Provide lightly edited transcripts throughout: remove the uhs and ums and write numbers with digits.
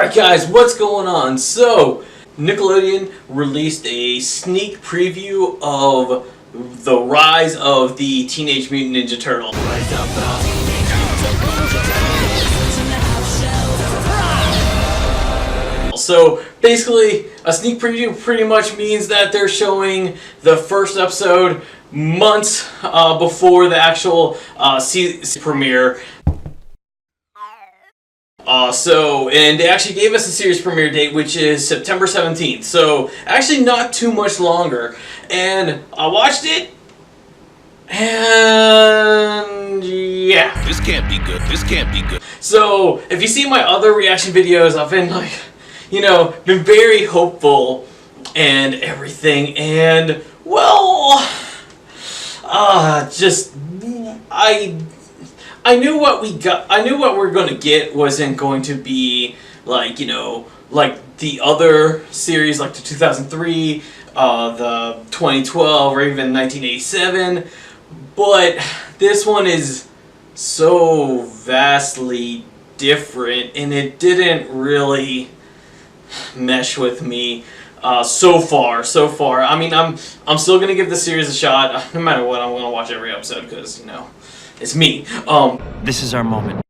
Alright guys, what's going on? So, Nickelodeon released a sneak preview of the rise of the Teenage Mutant Ninja Turtles. So, basically, a sneak preview pretty much means that they're showing the first episode months before the actual season premiere. And they actually gave us a series premiere date, which is September 17th. So, actually not too much longer. And I watched it, and yeah. This can't be good. This can't be good. So, if you see my other reaction videos, I've been like, been very hopeful and everything. And, well, I knew what we got. I knew what we're going to get wasn't going to be like, like the other series, like the 2003, the 2012, or even 1987. But this one is so vastly different, and it didn't really mesh with me so far. I mean, I'm still gonna give the series a shot. No matter what, I'm gonna watch every episode because it's me. This is our moment.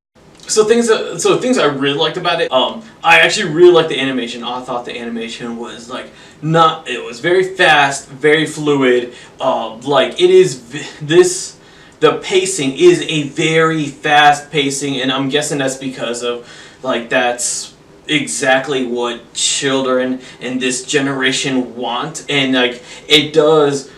So things I really liked about it. I actually really liked the animation. I thought the animation was it was very fast, very fluid. The pacing is a very fast pacing, and I'm guessing that's because of that's exactly what children in this generation want, and it does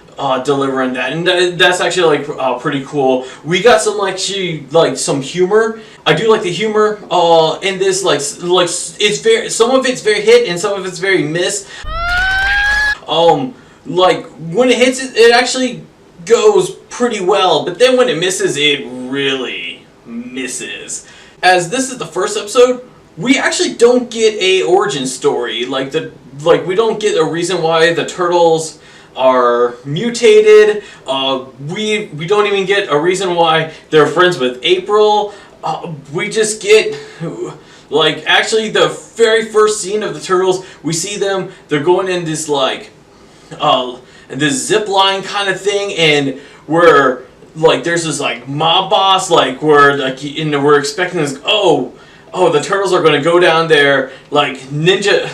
deliver on that, and that's actually pretty cool. We got some humor. I do like the humor in this. It's very, some of it's very hit and some of it's very miss. When it hits, it actually goes pretty well, but then when it misses, it really misses. As this is the first episode, we actually don't get a origin story. We don't get a reason why the turtles are mutated. We don't even get a reason why they're friends with April. We just get actually the very first scene of the turtles. We see them. They're going in this this zip line kind of thing, and we're there's this mob boss we're expecting this. Oh, the turtles are going to go down there, ninja,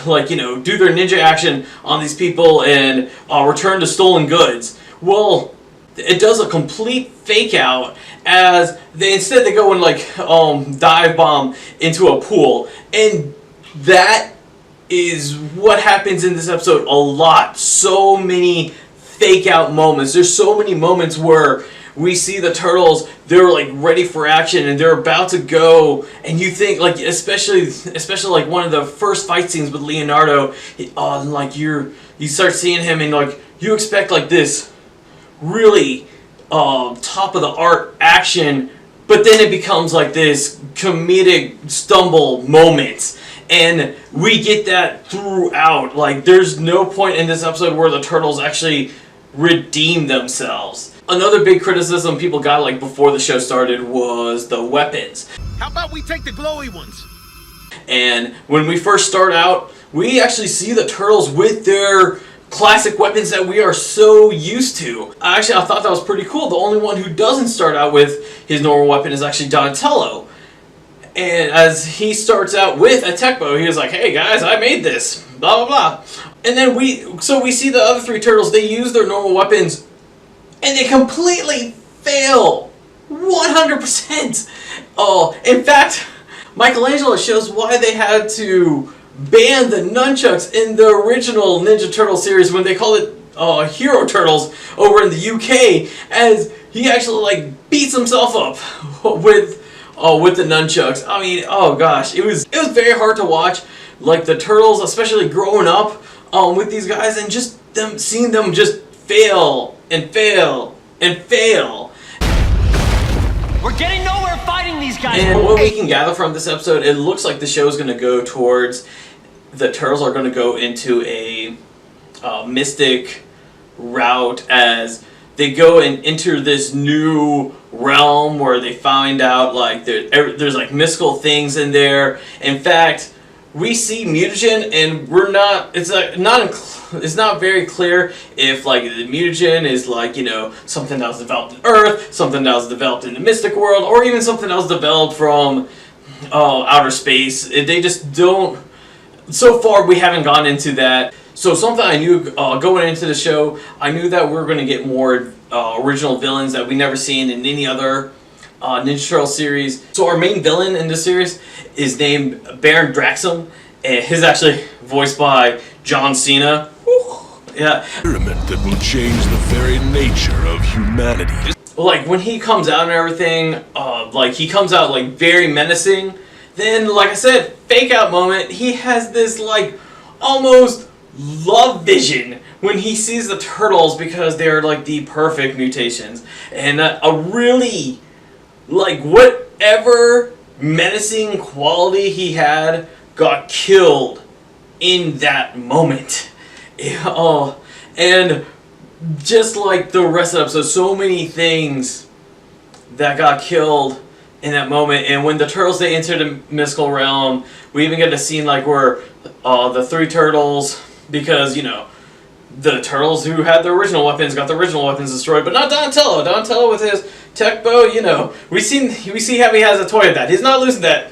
do their ninja action on these people and return the stolen goods. Well, it does a complete fake out as they go and dive bomb into a pool, and that is what happens in this episode a lot. So many fake out moments. There's so many moments where we see the turtles, they're ready for action and they're about to go, and you think especially one of the first fight scenes with Leonardo, you start seeing him and you expect this really top of the art action, but then it becomes this comedic stumble moments. And we get that throughout. There's no point in this episode where the turtles actually redeem themselves. Another big criticism people got before the show started was the weapons. How about we take the glowy ones? And when we first start out, we actually see the turtles with their classic weapons that we are so used to. I thought that was pretty cool. The only one who doesn't start out with his normal weapon is actually Donatello. And as he starts out with a tech bow, he was like, "Hey guys, I made this, blah blah blah." And then we see the other three turtles. They use their normal weapons, and they completely fail, 100%. In fact, Michelangelo shows why they had to ban the nunchucks in the original Ninja Turtle series when they called it Hero Turtles over in the UK, as he actually beats himself up with the nunchucks. I mean, oh gosh, it was very hard to watch. The turtles, especially growing up with these guys, and just seeing them just fail and fail and fail. We're getting nowhere fighting these guys. And what we can gather from this episode, it looks like the show is going to go towards, the turtles are going to go into a mystic route as they go and enter this new realm where they find out there's mystical things in there. In fact, we see mutagen, and we're not. It's not very clear if like the mutagen is like, you know, something that was developed in Earth, something that was developed in the mystic world, or even something that was developed from outer space. They just don't. So far, we haven't gone into that. So something I knew going into the show, I knew that we were going to get more original villains that we never seen in any other Ninja Turtle series. So our main villain in this series is named Baron Draxum, and he's actually voiced by John Cena. Woo. Yeah. Experiment that will change the very nature of humanity. Like when he comes out and everything, like he comes out like very menacing. Then, like I said, fake out moment. He has this like almost love vision when he sees the turtles because they're like the perfect mutations, and a really like whatever menacing quality he had got killed in that moment. And just like the rest of the episode, so many things that got killed in that moment. And when the turtles, they enter the mystical realm, we even get a scene like where the three turtles, because, you know, the turtles who had the original weapons got the original weapons destroyed, but not Donatello. Donatello with his tech bow, you know, we see how he has a toy of that. He's not losing that.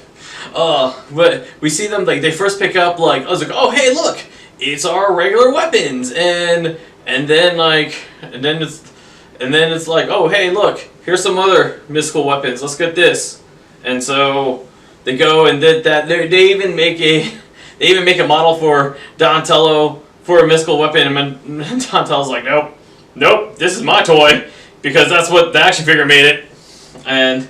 But we see them, like, they first pick up, like, I was like, oh, hey, look, it's our regular weapons, and then it's like, oh, hey, look, here's some other mystical weapons. Let's get this. And so they go and did that. They even make a model for Donatello for a mystical weapon, and Donatello's like, nope, this is my toy, because that's what the action figure made it. And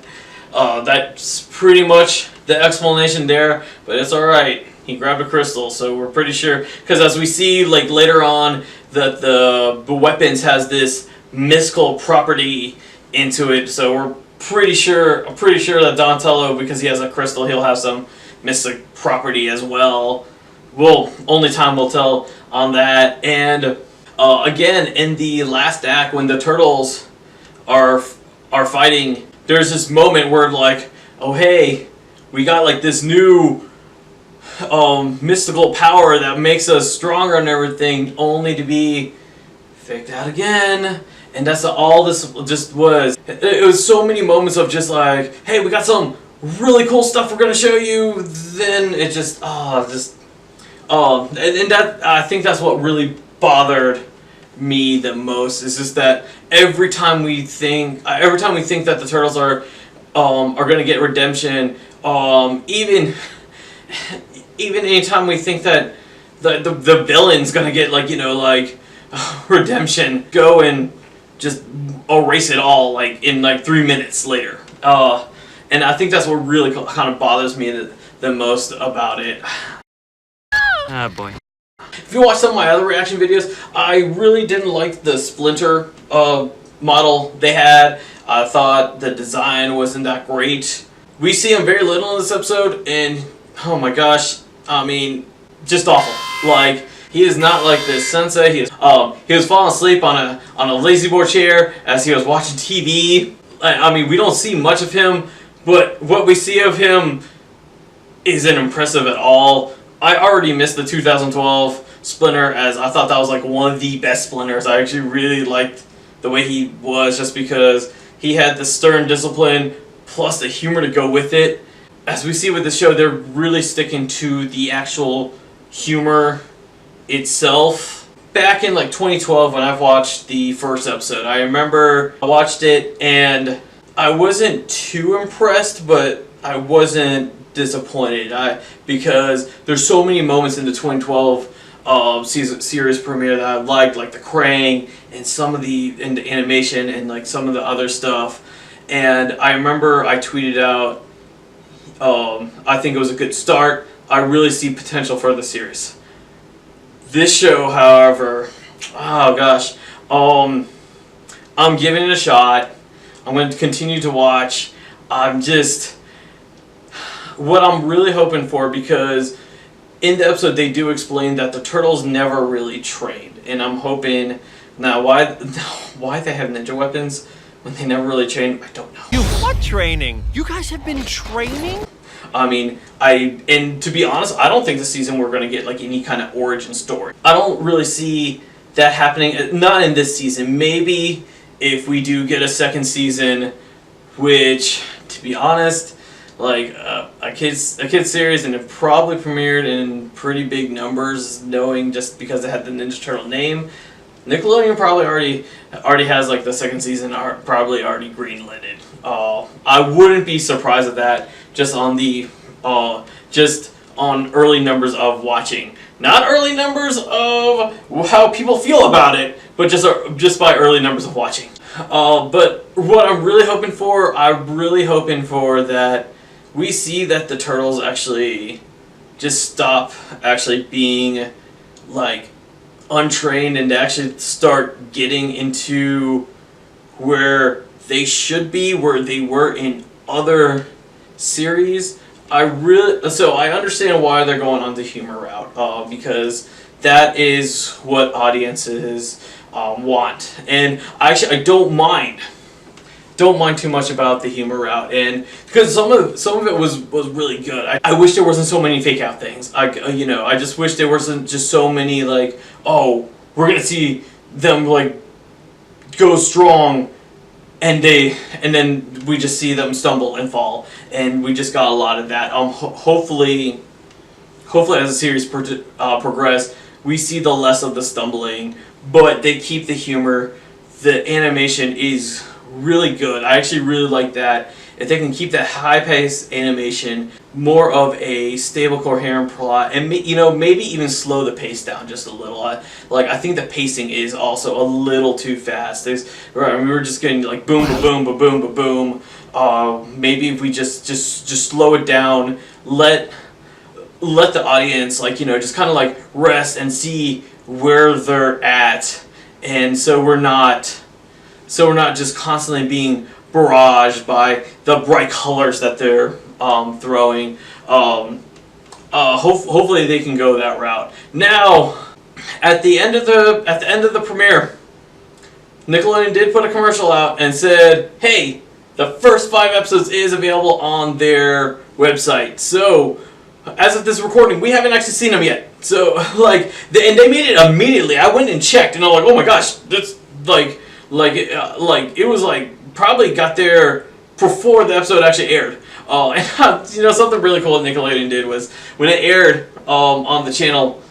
that's pretty much the explanation there, but it's alright. He grabbed a crystal, so we're pretty sure, because as we see like later on, that the weapons has this mystical property into it, so I'm pretty sure that Donatello, because he has a crystal, he'll have some mystic property as well. Only time will tell on that. And again, in the last act, when the turtles are fighting, there's this moment where like, oh hey, we got like this new mystical power that makes us stronger and everything, only to be faked out again. And that's all this just was. It was so many moments of just like, hey, we got some really cool stuff we're gonna show you. Then it just, and that, I think that's what really bothered me the most. Is just that every time we think that the turtles are gonna get redemption, even anytime we think that the villain's gonna get, like, you know, like redemption, go and just erase it all like in like 3 minutes later. And I think that's what really kind of bothers me the most about it. Ah, boy. If you watch some of my other reaction videos, I really didn't like the Splinter model they had. I thought the design wasn't that great. We see him very little in this episode, and oh my gosh, I mean, just awful. Like, he is not like this sensei. He was falling asleep on a lazy boy chair as he was watching TV. I mean, we don't see much of him, but what we see of him isn't impressive at all. I already missed the 2012 Splinter, as I thought that was like one of the best Splinters. I actually really liked the way he was, just because he had the stern discipline plus the humor to go with it. As we see with the show, they're really sticking to the actual humor itself. Back in like 2012 when I watched the first episode, I remember I watched it and I wasn't too impressed, but I wasn't disappointed. Because there's so many moments in the 2012 series premiere that I liked, like the Krang and some of the animation and like some of the other stuff. And I remember I tweeted out, I think it was a good start. I really see potential for the series. This show, however, oh gosh, I'm giving it a shot. I'm going to continue to watch. What I'm really hoping for, because in the episode they do explain that the turtles never really trained, and I'm hoping now why they have ninja weapons, when they never really trained, I don't know. What training? You guys have been training? I mean, and to be honest, I don't think this season we're going to get like any kind of origin story. I don't really see that happening, not in this season. Maybe if we do get a second season, which, to be honest, like a kids series, and it probably premiered in pretty big numbers, knowing just because it had the Ninja Turtle name. Nickelodeon probably already has like the second season probably already greenlighted. I wouldn't be surprised at that just on the just on early numbers of watching, not early numbers of how people feel about it, but just by early numbers of watching. But what I'm really hoping for that we see that the Turtles actually just stop actually being like untrained and to actually start getting into where they should be, where they were in other series. I understand why they're going on the humor route, because that is what audiences want, and I don't mind too much about the humor route, and because some of it was really good. I wish there wasn't so many fake out things. I just wish there wasn't just so many like, oh, we're gonna see them like go strong, and then we just see them stumble and fall, and we just got a lot of that. Hopefully as the series progress, we see the less of the stumbling, but they keep the humor. The animation is really good. I actually really like that. If they can keep that high-paced animation, more of a stable, coherent plot, and maybe even slow the pace down just a little. I think the pacing is also a little too fast. We were just getting like boom, ba boom, ba boom, ba boom. Maybe if we just slow it down, let the audience just kind of like rest and see where they're at, and so we're not just constantly being barraged by the bright colors that they're throwing. Hopefully they can go that route. Now, at the end of the premiere, Nickelodeon did put a commercial out and said, "Hey, the first 5 episodes is available on their website." So, as of this recording, we haven't actually seen them yet. So, and they made it immediately. I went and checked, and I'm like, "Oh my gosh, that's it was probably got there before the episode actually aired." And something really cool that Nickelodeon did was when it aired on the channel,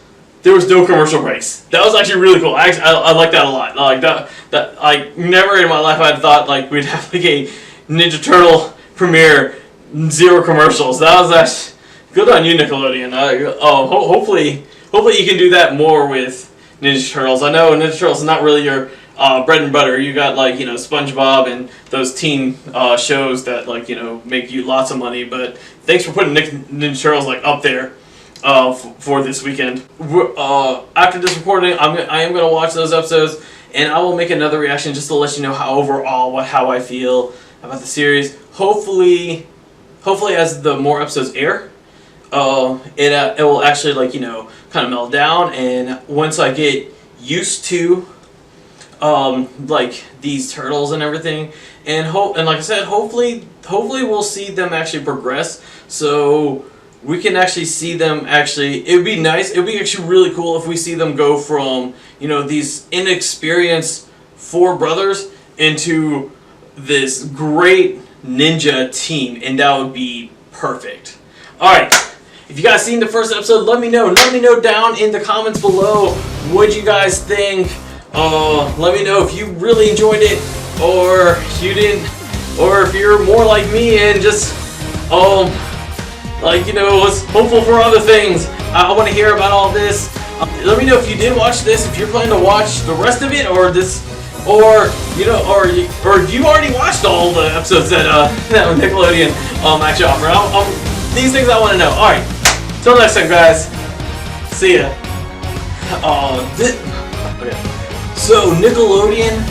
there was no commercial breaks. That was actually really cool. I like that a lot. Like that never in my life I'd thought we'd have a Ninja Turtle premiere, 0 commercials. That was actually good on you, Nickelodeon. Hopefully you can do that more with Ninja Turtles. I know Ninja Turtles is not really your bread and butter. You got SpongeBob and those teen shows that make you lots of money. But thanks for putting Ninja Turtles up there for this weekend. After this recording, I am gonna watch those episodes, and I will make another reaction just to let you know how I feel about the series. Hopefully as the more episodes air, it will actually kind of melt down, and once I get used to these turtles and everything, and like I said, hopefully we'll see them actually progress, so we can actually see them it would be nice, it would be actually really cool if we see them go from these inexperienced 4 brothers into this great ninja team, and that would be perfect. Alright, if you guys seen the first episode, let me know down in the comments below what you guys think. Let me know if you really enjoyed it, or you didn't, or if you're more like me and just, was hopeful for other things. I want to hear about all this. Let me know if you did watch this, if you're planning to watch the rest of it, or if you already watched all the episodes that Nickelodeon actually offer. These things I want to know. All right, till next time, guys. See ya. Okay. So Nickelodeon